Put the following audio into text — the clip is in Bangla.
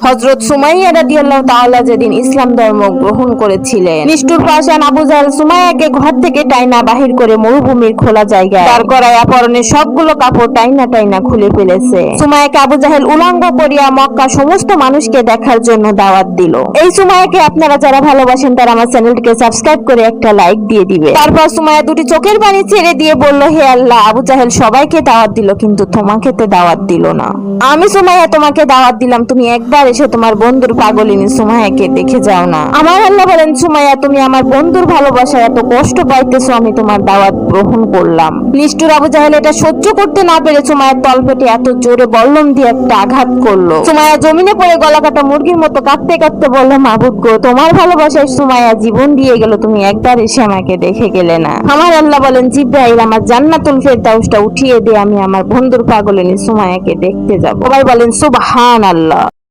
হযরত সুমাইয়া রাদিয়াল্লাহু তাআলা যেদিন ইসলাম ধর্ম গ্রহণ করেছিলেন, নিষ্ঠুর পাষাণ আবু জাহেল সুমাইয়াকে ঘর থেকে টাইনা বাহির করে মরুভূমির খোলা জায়গায় দাঁড় করায় পরনের সবগুলো কাপড় টাইনা টাইনা খুলে ফেলেছে। সুমাইয়াকে আবু জাহেল উলঙ্গ করিয়া মক্কা সমস্ত মানুষকে দেখার জন্য দাওয়াত দিল। এই সুমাইয়াকে আপনারা যারা ভালোবাসেন তারা আমার চ্যানেলটিকে সাবস্ক্রাইব করে একটা লাইক দিয়ে দিবে। তারপর সুমাইয়া দুটি চোখের পানি ছেড়ে দিয়ে বলল, হে আল্লাহ, আবু জাহেল সবাইকে দাওয়াত দিল কিন্তু তোমাকে তো দাওয়াত দিল না। আমি সুমাইয়া তোমাকে দাওয়াত দিলাম, তুমি একবার এসে তোমার বন্ধুর পাগলিনী সুমাইয়াকে দেখে যাও না। আমার আল্লাহ বলেন, সুমাইয়া তুমি আমার বন্ধুর ভালোবাসায় এত কষ্ট পাইতেছো, আমি তোমার দাওয়াত গ্রহণ করলাম। নিষ্ঠুর আবু জাহেল এটা সহ্য করতে না পেরে সুমাইয়ার তলপেটে এত জোরে বল্লম দিয়ে একটা আঘাত করলো। সুমাইয়া জমিনে পড়ে গলা কাটা মুরগির মতো কাঁদতে কাঁদতে বলল, মাবুদ গো, তোমার ভালোবাসায় সুমাইয়া জীবন দিয়ে গেল, তুমি একবার এসে আমাকে দেখে গেলে না। আমার আল্লাহ বলেন, জিবরাইল আমার জান্নাতুল ফেরদাউসটা উঠিয়ে দিয়ে আমি আমার বন্ধুর পাগলিনী সুমাইয়াকে দেখতে যাব। সবাই বলেন সুবহানাল্লাহ।